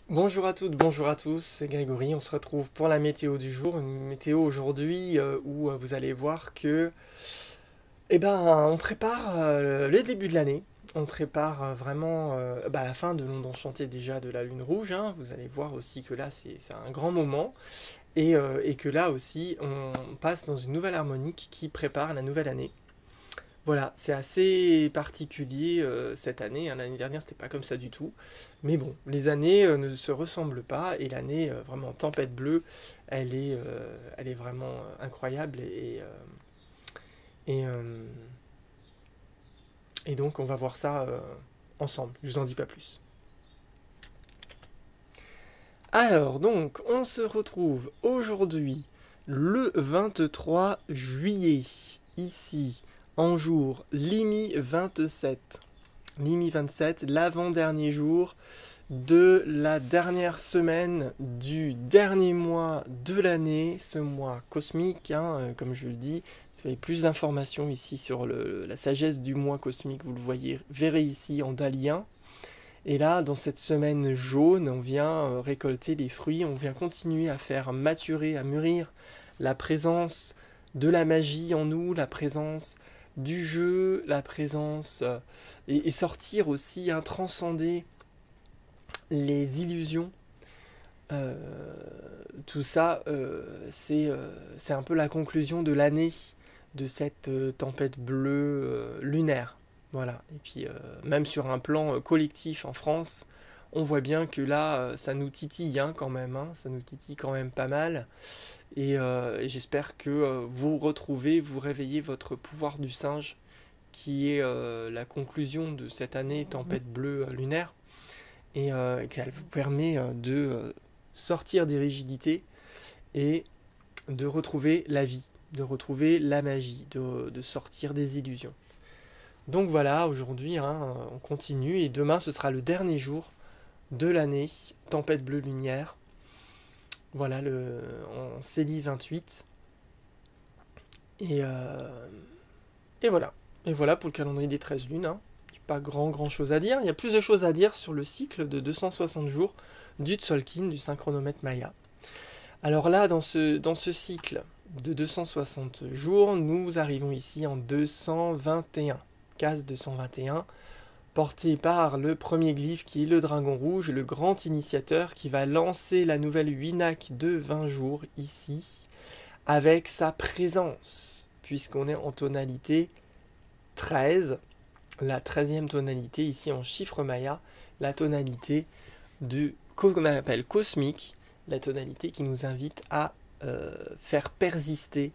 Bonjour à toutes, bonjour à tous, c'est Grégory, on se retrouve pour la météo du jour, une météo aujourd'hui où vous allez voir que, on prépare le début de l'année, on prépare vraiment la fin de l'onde enchantée déjà de la lune rouge, hein. Vous allez voir aussi que là c'est un grand moment, et que là aussi on passe dans une nouvelle harmonique qui prépare la nouvelle année. Voilà, c'est assez particulier cette année, hein. L'année dernière, c'était pas comme ça du tout. Mais bon, les années ne se ressemblent pas et l'année vraiment tempête bleue, elle est vraiment incroyable et, euh, et donc on va voir ça ensemble. Je vous en dis pas plus. Alors donc, on se retrouve aujourd'hui le 23 juillet ici en jour Limi 27. Limi 27, l'avant-dernier jour de la dernière semaine du dernier mois de l'année, ce mois cosmique, hein, comme je le dis. Si vous avez plus d'informations ici sur la sagesse du mois cosmique, vous le voyez, verrez ici en dalien. Et là, dans cette semaine jaune, on vient récolter les fruits, on vient continuer à faire maturer, à mûrir la présence de la magie en nous, la présence du jeu, la présence et sortir aussi, hein, transcender les illusions. Euh, Tout ça, c'est un peu la conclusion de l'année de cette tempête bleue lunaire. Voilà. Et puis, même sur un plan collectif en France, on voit bien que là, ça nous titille, hein, quand même, hein. Ça nous titille quand même pas mal. Et j'espère que vous retrouvez, vous réveillez votre pouvoir du singe, qui est la conclusion de cette année tempête bleue lunaire, et qu'elle vous permet de sortir des rigidités et de retrouver la vie, de retrouver la magie, de sortir des illusions. Donc voilà, aujourd'hui, hein, on continue et demain ce sera le dernier jour de l'année, tempête bleue lumière. Voilà, en Célie 28. Et, euh, et voilà. Et voilà pour le calendrier des 13 lunes, hein. Pas grand chose à dire. Il y a plus de choses à dire sur le cycle de 260 jours du Tzolk'in, du synchronomètre Maya. Alors là, dans ce cycle de 260 jours, nous arrivons ici en 221, case 221, porté par le premier glyphe qui est le dragon rouge, le grand initiateur qui va lancer la nouvelle Winak de 20 jours ici, avec sa présence, puisqu'on est en tonalité 13, la 13e tonalité ici en chiffre maya, la tonalité qu'on appelle cosmique, la tonalité qui nous invite à faire persister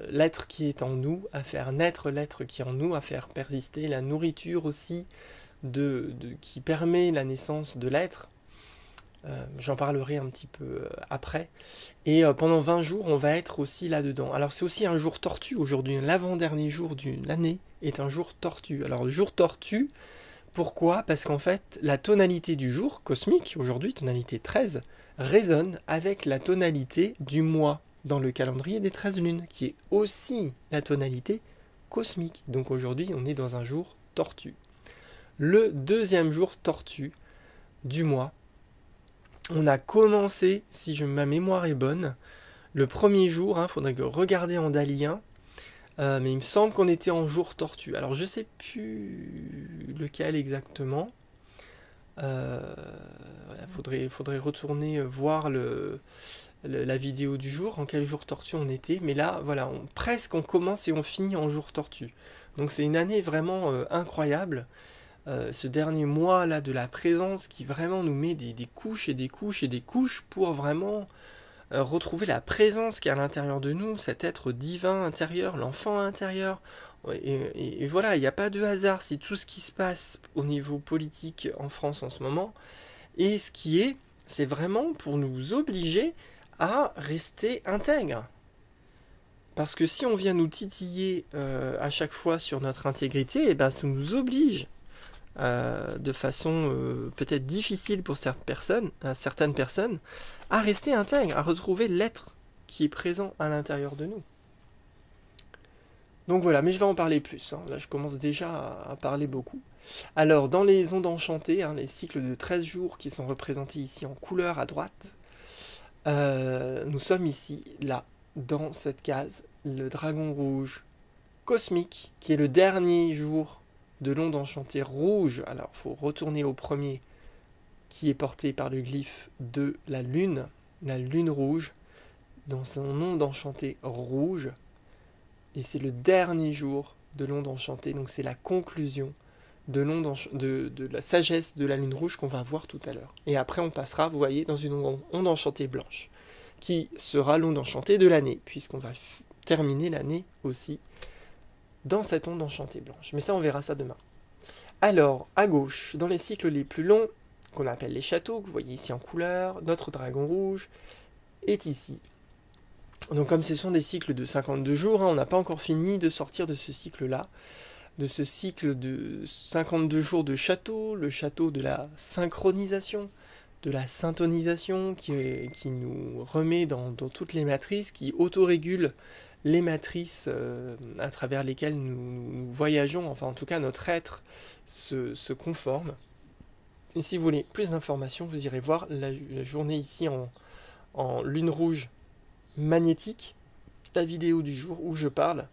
l'être qui est en nous, à faire naître l'être qui est en nous, à faire persister la nourriture aussi qui permet la naissance de l'être. J'en parlerai un petit peu après. Et pendant 20 jours, on va être aussi là-dedans. Alors c'est aussi un jour tortue aujourd'hui. L'avant-dernier jour de l'année est un jour tortue. Alors le jour tortue, pourquoi? Parce qu'en fait, la tonalité du jour cosmique, aujourd'hui, tonalité 13, résonne avec la tonalité du mois dans le calendrier des 13 lunes, qui est aussi la tonalité cosmique. Donc aujourd'hui, on est dans un jour tortue. Le deuxième jour tortue du mois, on a commencé, si ma mémoire est bonne, le premier jour, il faudrait regarder en dalien, mais il me semble qu'on était en jour tortue. Alors je sais plus lequel exactement. Voilà, faudrait retourner voir la vidéo du jour, en quel jour tortue on était. Mais là, voilà, presque on commence et on finit en jour tortue. Donc c'est une année vraiment incroyable. Ce dernier mois là de la présence qui vraiment nous met des couches et des couches et des couches pour vraiment retrouver la présence qui est à l'intérieur de nous, cet être divin intérieur, l'enfant intérieur. Et voilà, il n'y a pas de hasard, c'est tout ce qui se passe au niveau politique en France en ce moment. Et ce qui est, c'est vraiment pour nous obliger à rester intègres. Parce que si on vient nous titiller à chaque fois sur notre intégrité, et ben ça nous oblige de façon peut-être difficile pour certaines personnes, à rester intègre, à retrouver l'être qui est présent à l'intérieur de nous. Donc voilà, mais je vais en parler plus, hein. Là, je commence déjà à parler beaucoup. Alors, dans les ondes enchantées, hein, les cycles de 13 jours qui sont représentés ici en couleur à droite, nous sommes ici, là, dans cette case, le dragon rouge cosmique, qui est le dernier jour de l'onde enchantée rouge. Alors, il faut retourner au premier, qui est porté par le glyphe de la lune rouge, dans son onde enchantée rouge. Et c'est le dernier jour de l'onde enchantée, donc c'est la conclusion de de la sagesse de la lune rouge qu'on va voir tout à l'heure. Et après on passera, vous voyez, dans une onde enchantée blanche, qui sera l'onde enchantée de l'année, puisqu'on va terminer l'année aussi dans cette onde enchantée blanche. Mais ça on verra ça demain. Alors, à gauche, dans les cycles les plus longs, qu'on appelle les châteaux, que vous voyez ici en couleur, notre dragon rouge est ici. Donc comme ce sont des cycles de 52 jours, hein, on n'a pas encore fini de sortir de ce cycle-là, de ce cycle de 52 jours de château, le château de la synchronisation, de la syntonisation, qui nous remet dans toutes les matrices, qui autorégule les matrices à travers lesquelles nous voyageons, enfin en tout cas notre être se conforme. Et si vous voulez plus d'informations, vous irez voir la journée ici en lune rouge magnétique, la vidéo du jour où je parle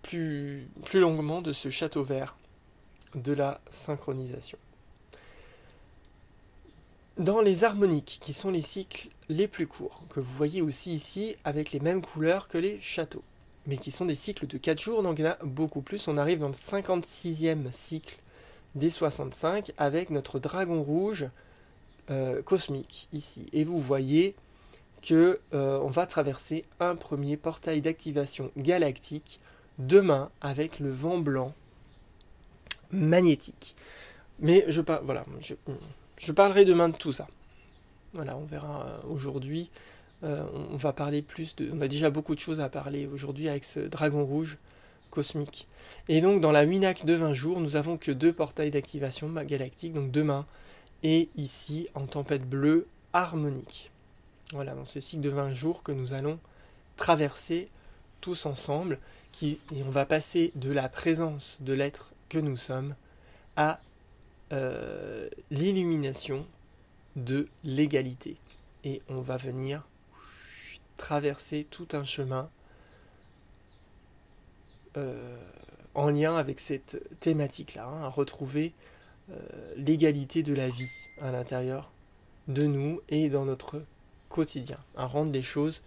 plus longuement de ce château vert de la synchronisation. Dans les harmoniques, qui sont les cycles les plus courts, que vous voyez aussi ici avec les mêmes couleurs que les châteaux, mais qui sont des cycles de 4 jours, donc il y en a beaucoup plus. On arrive dans le 56e cycle des 65 avec notre dragon rouge cosmique ici. Et vous voyez que on va traverser un premier portail d'activation galactique demain avec le vent blanc magnétique. Mais je parlerai demain de tout ça. Voilà, on verra aujourd'hui. On va parler plus de... On a déjà beaucoup de choses à parler aujourd'hui avec ce dragon rouge cosmique. Et donc dans la Winak de 20 jours, nous avons que 2 portails d'activation galactique, donc demain et ici en tempête bleue harmonique. Voilà, dans ce cycle de 20 jours que nous allons traverser tous ensemble, et on va passer de la présence de l'être que nous sommes à l'illumination de l'égalité. Et on va venir traverser tout un chemin en lien avec cette thématique-là, hein, à retrouver l'égalité de la vie à l'intérieur de nous et dans notre quotidien, à rendre les choses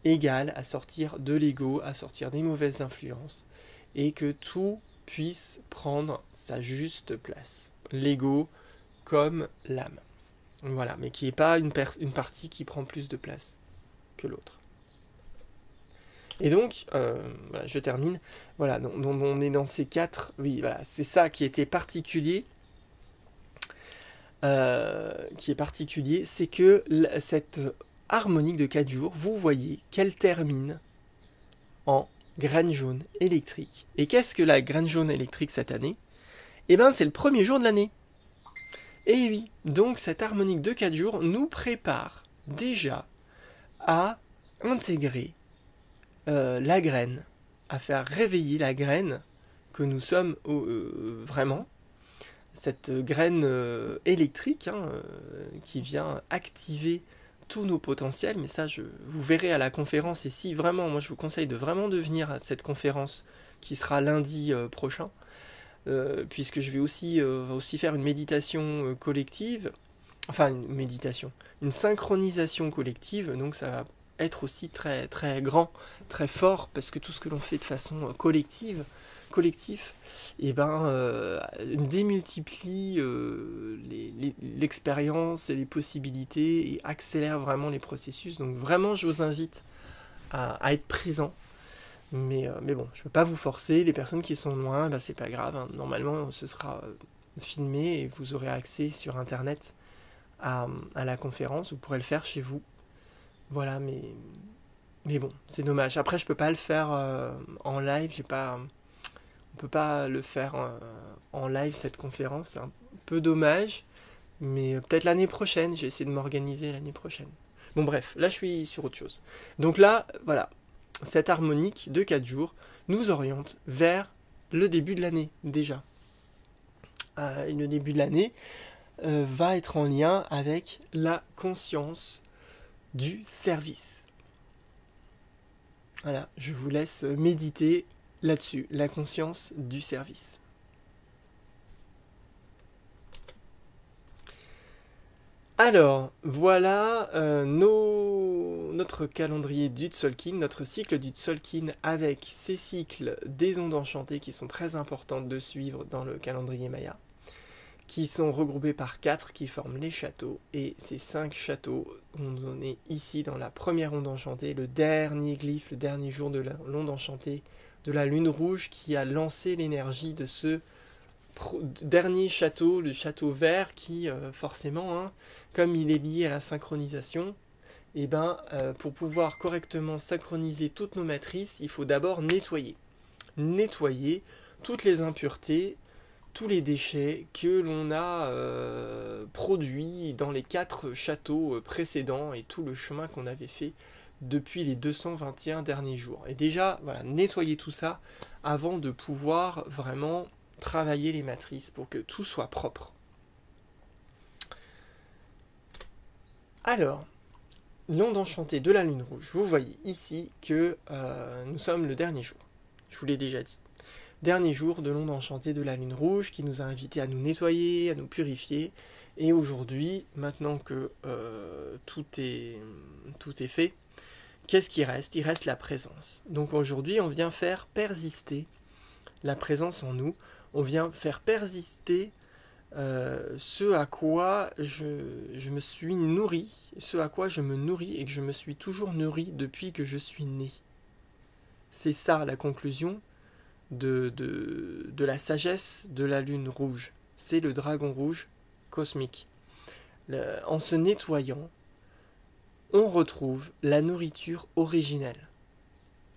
égales, à sortir de l'ego, à sortir des mauvaises influences, et que tout puisse prendre sa juste place. L'ego comme l'âme. Voilà, mais qui n'est pas une partie qui prend plus de place que l'autre. Et donc, voilà, je termine. Voilà, donc on est dans ces 4... Oui, voilà, c'est ça qui était particulier. C'est que cette harmonique de 4 jours, vous voyez qu'elle termine en graine jaune électrique. Et qu'est-ce que la graine jaune électrique cette année? Eh bien, c'est le premier jour de l'année. Et oui, donc cette harmonique de 4 jours nous prépare déjà à intégrer la graine, à faire réveiller la graine que nous sommes vraiment, cette graine électrique qui vient activer tous nos potentiels, mais ça vous verrez à la conférence, et si vraiment, moi je vous conseille de vraiment de venir à cette conférence qui sera lundi prochain, puisque je vais aussi faire une méditation collective, enfin une synchronisation collective, donc ça va être aussi très, très grand, très fort, parce que tout ce que l'on fait de façon collectif, et démultiplie l'expérience et les possibilités et accélère vraiment les processus. Donc vraiment, je vous invite à être présent. Mais bon, je ne peux pas vous forcer. Les personnes qui sont loin, c'est pas grave, hein. Normalement, ce sera filmé et vous aurez accès sur Internet à la conférence. Vous pourrez le faire chez vous. Voilà, mais bon, c'est dommage. Après, je peux pas le faire en live. On peut pas le faire en live, cette conférence. C'est un peu dommage. Mais peut-être l'année prochaine. J'ai essayé de m'organiser l'année prochaine. Bon, bref, là, je suis sur autre chose. Donc là, voilà. cette harmonique de 4 jours nous oriente vers le début de l'année déjà. Le début de l'année va être en lien avec la conscience du service. Voilà, je vous laisse méditer là-dessus, la conscience du service. Alors, voilà notre calendrier du Tzolk'in, notre cycle du Tzolk'in avec ces cycles des ondes enchantées qui sont très importantes de suivre dans le calendrier Maya, qui sont regroupés par 4 qui forment les châteaux, et ces 5 châteaux ont donné ici dans la première onde enchantée, le dernier glyphe, le dernier jour de l'onde enchantée de la lune rouge qui a lancé l'énergie de ce dernier château, le château vert qui forcément, comme il est lié à la synchronisation, et pour pouvoir correctement synchroniser toutes nos matrices, il faut d'abord nettoyer toutes les impuretés, tous les déchets que l'on a produits dans les 4 châteaux précédents et tout le chemin qu'on avait fait depuis les 221 derniers jours. Et déjà, voilà, nettoyer tout ça avant de pouvoir vraiment travailler les matrices pour que tout soit propre. Alors, l'onde enchantée de la lune rouge, vous voyez ici que nous sommes le dernier jour. Je vous l'ai déjà dit. Dernier jour de l'onde enchantée de la lune rouge qui nous a invités à nous nettoyer, à nous purifier. Et aujourd'hui, maintenant que tout est fait, qu'est-ce qui reste? Il reste la présence. Donc aujourd'hui, on vient faire persister la présence en nous. On vient faire persister ce à quoi je me suis nourri, ce à quoi je me nourris et que je me suis toujours nourri depuis que je suis né. C'est ça la conclusion de la sagesse de la lune rouge. C'est le dragon rouge cosmique. En se nettoyant, on retrouve la nourriture originelle.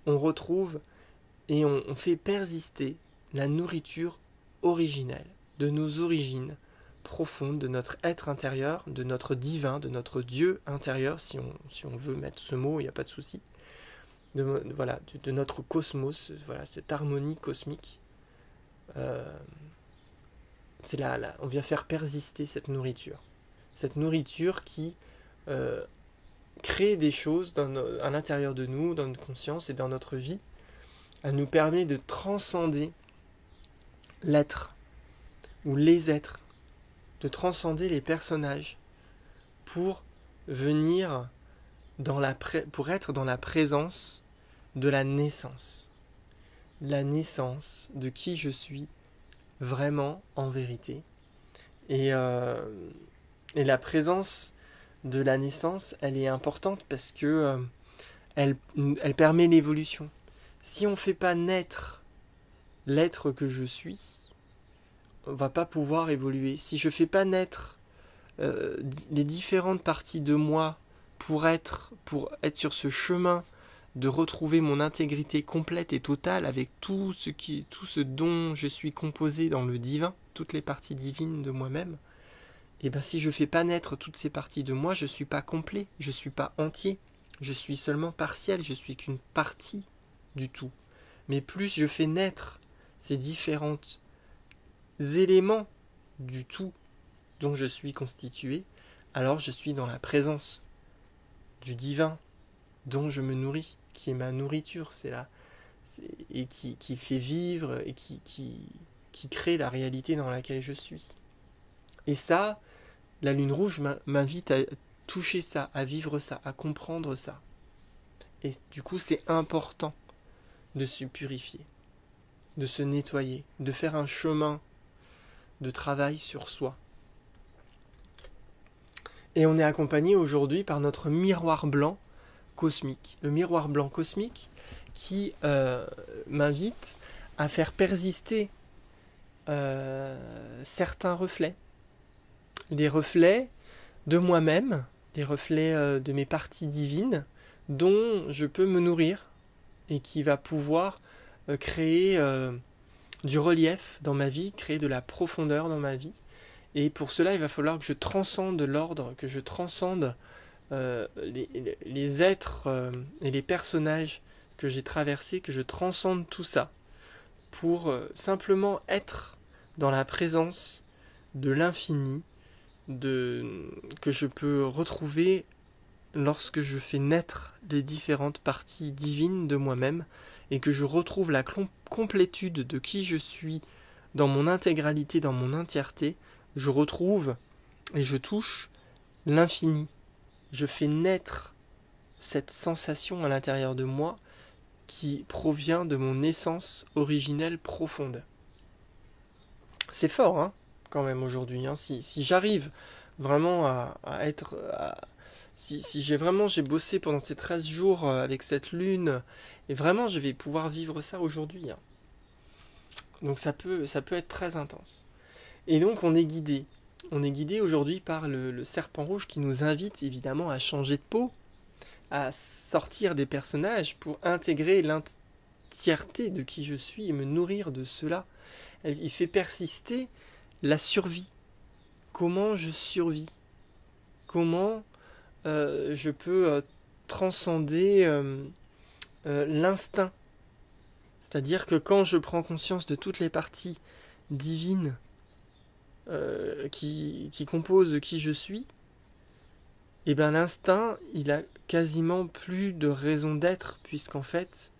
On retrouve et on fait persister la nourriture originelle, de nos origines profondes, de notre être intérieur, de notre divin, de notre Dieu intérieur, si on veut mettre ce mot, il n'y a pas de souci, de notre cosmos, voilà, cette harmonie cosmique. C'est là, on vient faire persister cette nourriture qui crée des choses à l'intérieur de nous, dans notre conscience et dans notre vie. Elle nous permet de transcender l'être ou les êtres, de transcender les personnages pour venir pour être dans la présence de la naissance de qui je suis vraiment en vérité. Et la présence de la naissance, elle est importante parce que elle permet l'évolution. Si on ne fait pas naître l'être que je suis, on ne va pas pouvoir évoluer. Si je ne fais pas naître les différentes parties de moi pour être sur ce chemin de retrouver mon intégrité complète et totale avec tout ce dont je suis composé dans le divin, toutes les parties divines de moi-même, et si je ne fais pas naître toutes ces parties de moi, je ne suis pas complet, je ne suis pas entier, je suis seulement partiel, je suis qu'une partie du tout. Mais plus je fais naître ces différents éléments du tout dont je suis constitué, alors je suis dans la présence du divin dont je me nourris, qui est ma nourriture, et qui fait vivre et qui crée la réalité dans laquelle je suis. Et ça, la lune rouge m'invite à toucher ça, à vivre ça, à comprendre ça. Et du coup, c'est important de se purifier, de se nettoyer, de faire un chemin de travail sur soi. Et on est accompagné aujourd'hui par notre miroir blanc cosmique. Le miroir blanc cosmique qui m'invite à faire persister certains reflets. Des reflets de moi-même, des reflets de mes parties divines dont je peux me nourrir et qui va pouvoir créer du relief dans ma vie, créer de la profondeur dans ma vie. Et pour cela, il va falloir que je transcende l'ordre, que je transcende les êtres et les personnages que j'ai traversé, que je transcende tout ça pour simplement être dans la présence de l'infini, que je peux retrouver lorsque je fais naître les différentes parties divines de moi-même et que je retrouve la complétude de qui je suis dans mon intégralité, dans mon entièreté, je retrouve et je touche l'infini. Je fais naître cette sensation à l'intérieur de moi qui provient de mon essence originelle profonde. C'est fort, hein, quand même, aujourd'hui. Hein. Si j'arrive vraiment à être... si j'ai bossé pendant ces 13 jours avec cette lune, et vraiment je vais pouvoir vivre ça aujourd'hui. Hein. Donc ça peut être très intense. Et donc on est guidé. On est guidé aujourd'hui par le serpent rouge qui nous invite évidemment à changer de peau, à sortir des personnages pour intégrer l'entièreté de qui je suis et me nourrir de cela. Il fait persister la survie. Comment je survis? Comment je peux transcender l'instinct? C'est-à-dire que quand je prends conscience de toutes les parties divines qui composent qui je suis, et bien l'instinct, il a quasiment plus de raison d'être, puisqu'en fait,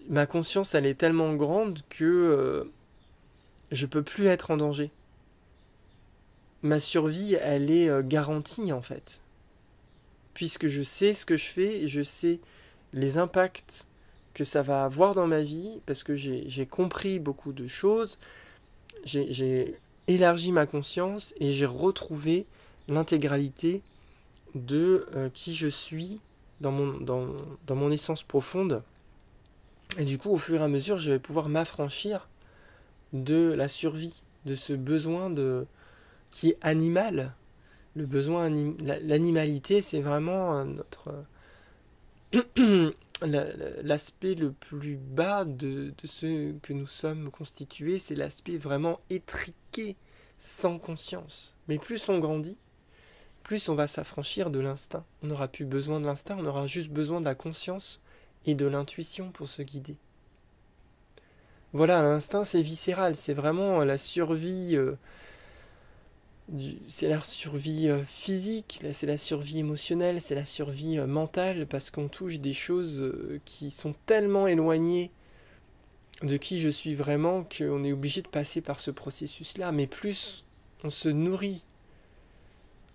ma conscience, elle est tellement grande que je peux plus être en danger. Ma survie, elle est garantie, en fait. Puisque je sais ce que je fais, et je sais les impacts que ça va avoir dans ma vie, parce que j'ai compris beaucoup de choses, j'ai élargi ma conscience, et j'ai retrouvé l'intégralité de qui je suis dans mon essence profonde. Et du coup, au fur et à mesure, je vais pouvoir m'affranchir de la survie, de ce besoin qui est animal. Le besoin, l'animalité, c'est vraiment notre l'aspect le plus bas de ce que nous sommes constitués, c'est l'aspect vraiment étriqué, sans conscience. Mais plus on grandit, plus on va s'affranchir de l'instinct. On n'aura plus besoin de l'instinct, on aura juste besoin de la conscience et de l'intuition pour se guider. Voilà, l'instinct c'est viscéral, c'est vraiment la survie, c'est la survie physique, c'est la survie émotionnelle, c'est la survie mentale, parce qu'on touche des choses qui sont tellement éloignées de qui je suis vraiment qu'on est obligé de passer par ce processus-là. Mais plus on se nourrit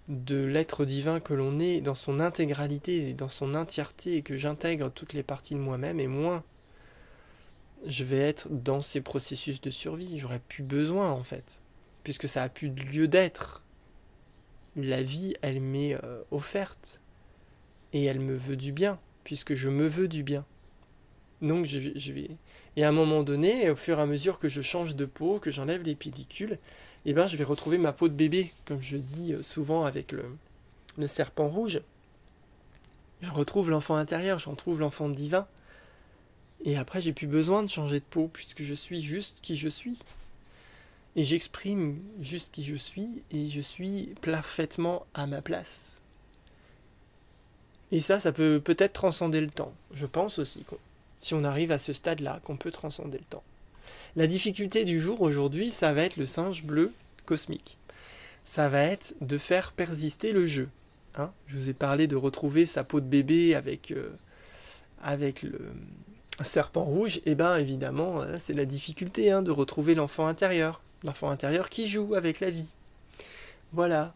de l'être divin que l'on est dans son intégralité et dans son entièreté, et que j'intègre toutes les parties de moi-même, et moins je vais être dans ces processus de survie. J'aurais plus besoin, en fait, puisque ça a plus de lieu d'être. La vie, elle m'est offerte, et elle me veut du bien, puisque je me veux du bien. Donc je vais... Et à un moment donné, au fur et à mesure que je change de peau, que j'enlève les pellicules, eh ben, je vais retrouver ma peau de bébé, comme je dis souvent avec le serpent rouge. Je retrouve l'enfant intérieur, je retrouve l'enfant divin. Et après, j'ai plus besoin de changer de peau, puisque je suis juste qui je suis. Et j'exprime juste qui je suis, et je suis parfaitement à ma place. Et ça peut peut-être transcender le temps. Je pense aussi, si on arrive à ce stade-là, qu'on peut transcender le temps. La difficulté du jour aujourd'hui, ça va être le singe bleu cosmique. Ça va être de faire persister le jeu. Hein, je vous ai parlé de retrouver sa peau de bébé avec le serpent rouge. Et bien évidemment, c'est la difficulté de retrouver l'enfant intérieur. L'enfant intérieur qui joue avec la vie. Voilà.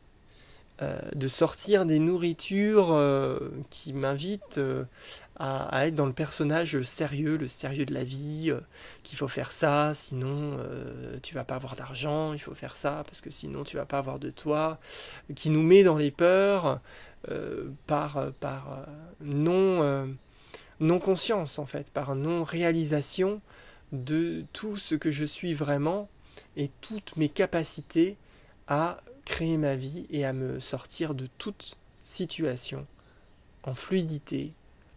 De sortir des nourritures qui m'invitent à être dans le personnage sérieux, le sérieux de la vie, qu'il faut faire ça, sinon tu vas pas avoir d'argent, il faut faire ça, parce que sinon tu vas pas avoir de toi, qui nous met dans les peurs par non-conscience, en fait, par non-réalisation de tout ce que je suis vraiment et toutes mes capacités à créer ma vie et à me sortir de toute situation en fluidité,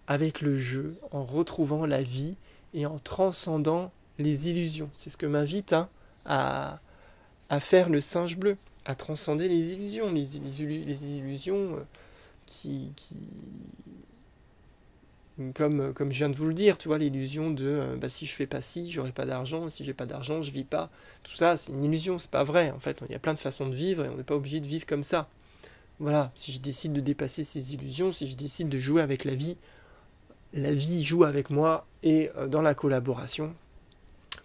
avec le jeu, en retrouvant la vie et en transcendant les illusions. C'est ce que m'invite à faire le singe bleu, à transcender les illusions, les illusions Comme je viens de vous le dire, tu vois, l'illusion de si je fais pas ci, j'aurai pas d'argent, si j'ai pas d'argent, je vis pas. Tout ça, c'est une illusion, c'est pas vrai. En fait, il y a plein de façons de vivre et on n'est pas obligé de vivre comme ça. Voilà, si je décide de dépasser ces illusions, si je décide de jouer avec la vie joue avec moi et dans la collaboration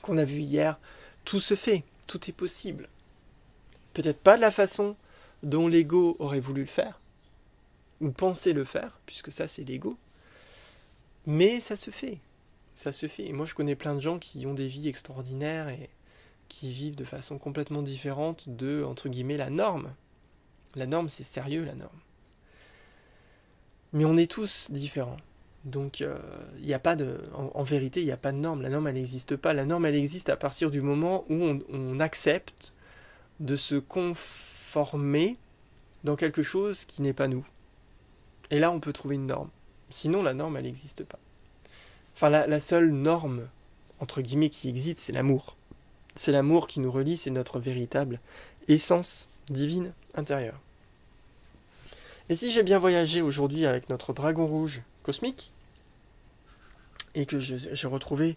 qu'on a vue hier, tout se fait, tout est possible. Peut-être pas de la façon dont l'ego aurait voulu le faire, ou penser le faire, puisque ça c'est l'ego, mais ça se fait. Ça se fait. Et moi je connais plein de gens qui ont des vies extraordinaires et qui vivent de façon complètement différente de, entre guillemets, la norme. La norme, c'est sérieux, la norme. Mais on est tous différents. Donc, y a pas de, en vérité, il n'y a pas de norme. La norme, elle n'existe pas. La norme, elle existe à partir du moment où on accepte de se conformer dans quelque chose qui n'est pas nous. Et là, on peut trouver une norme. Sinon, la norme, elle n'existe pas. Enfin, la seule norme, entre guillemets, qui existe, c'est l'amour. C'est l'amour qui nous relie, c'est notre véritable essence divine intérieure. Et si j'ai bien voyagé aujourd'hui avec notre dragon rouge cosmique, et que j'ai retrouvé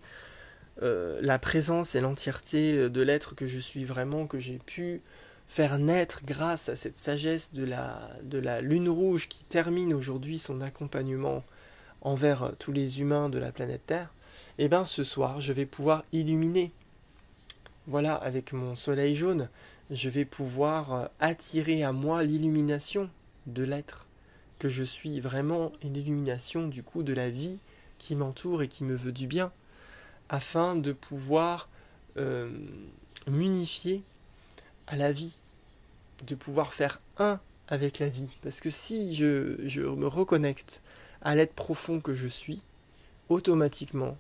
la présence et l'entièreté de l'être que je suis vraiment, que j'ai pu faire naître grâce à cette sagesse de la lune rouge qui termine aujourd'hui son accompagnement envers tous les humains de la planète Terre, et bien ce soir je vais pouvoir illuminer. Voilà, avec mon soleil jaune, je vais pouvoir attirer à moi l'illumination de l'être que je suis vraiment, et l'illumination du coup de la vie qui m'entoure et qui me veut du bien, afin de pouvoir m'unifier à la vie, de pouvoir faire un avec la vie. Parce que si je me reconnecte à l'être profond que je suis, automatiquement,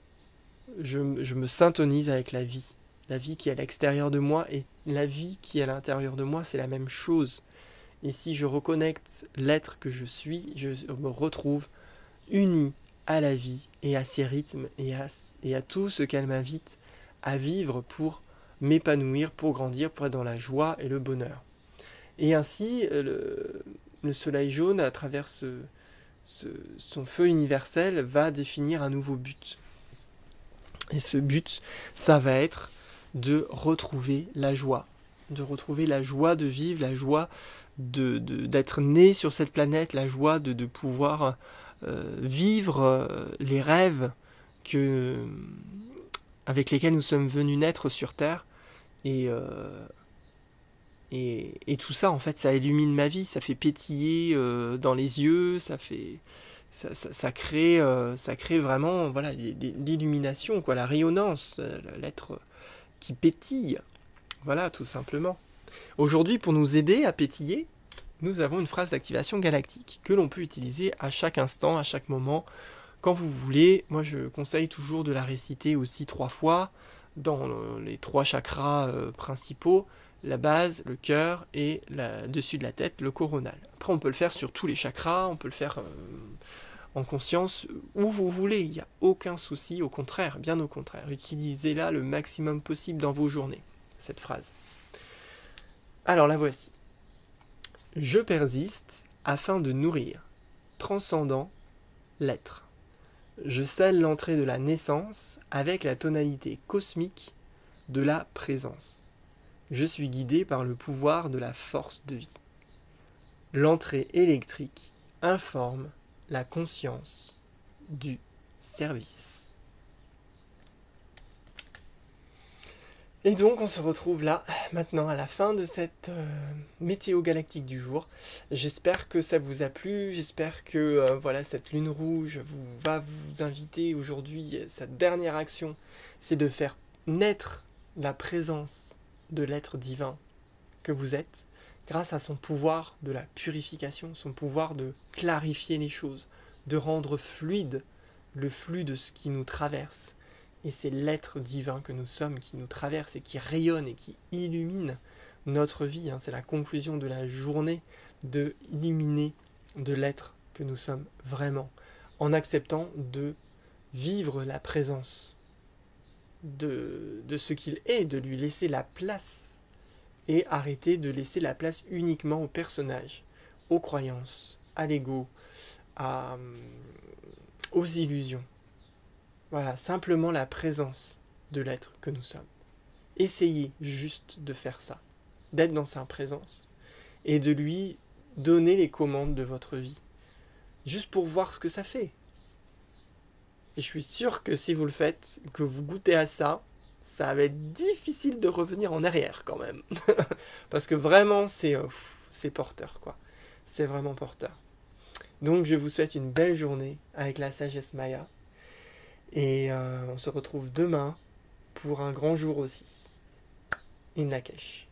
je me syntonise avec la vie qui est à l'extérieur de moi, et la vie qui est à l'intérieur de moi, c'est la même chose. Et si je reconnecte l'être que je suis, je me retrouve uni à la vie et à ses rythmes et à tout ce qu'elle m'invite à vivre pour m'épanouir, pour grandir, pour être dans la joie et le bonheur. Et ainsi, le soleil jaune, à travers son feu universel, va définir un nouveau but. Et ce but, ça va être de retrouver la joie. De retrouver la joie de vivre, la joie d'être né sur cette planète, la joie de pouvoir vivre les rêves avec lesquels nous sommes venus naître sur Terre. Et tout ça, en fait, ça illumine ma vie, ça fait pétiller dans les yeux, ça crée vraiment, voilà, l'illumination, quoi, la rayonnance, l'être qui pétille. Voilà, tout simplement. Aujourd'hui, pour nous aider à pétiller, nous avons une phrase d'activation galactique que l'on peut utiliser à chaque instant, à chaque moment, quand vous voulez. Moi, je conseille toujours de la réciter aussi 3 fois dans les 3 chakras principaux, la base, le cœur et dessus de la tête, le coronal. Après, on peut le faire sur tous les chakras, on peut le faire en conscience où vous voulez, il n'y a aucun souci, au contraire, bien au contraire. Utilisez-la le maximum possible dans vos journées, cette phrase. Alors la voici. Je persiste afin de nourrir, transcendant l'être. Je scelle l'entrée de la naissance avec la tonalité cosmique de la présence. Je suis guidé par le pouvoir de la force de vie. L'entrée électrique informe la conscience du service. Et donc on se retrouve là, maintenant, à la fin de cette météo galactique du jour. J'espère que ça vous a plu, j'espère que voilà, cette lune rouge va vous inviter aujourd'hui. Sa dernière action, c'est de faire naître la présence de l'être divin que vous êtes, grâce à son pouvoir de la purification, son pouvoir de clarifier les choses, de rendre fluide le flux de ce qui nous traverse. Et c'est l'être divin que nous sommes qui nous traverse et qui rayonne et qui illumine notre vie. C'est la conclusion de la journée, de illuminer de l'être que nous sommes vraiment, en acceptant de vivre la présence de ce qu'il est, de lui laisser la place et arrêter de laisser la place uniquement aux personnages, aux croyances, à l'ego, aux illusions. Voilà, simplement la présence de l'être que nous sommes. Essayez juste de faire ça, d'être dans sa présence et de lui donner les commandes de votre vie, juste pour voir ce que ça fait. Et je suis sûr que si vous le faites, que vous goûtez à ça, ça va être difficile de revenir en arrière quand même. Parce que vraiment, c'est porteur, quoi. C'est vraiment porteur. Donc je vous souhaite une belle journée avec la sagesse Maya. Et on se retrouve demain pour un grand jour aussi. In Lakesh.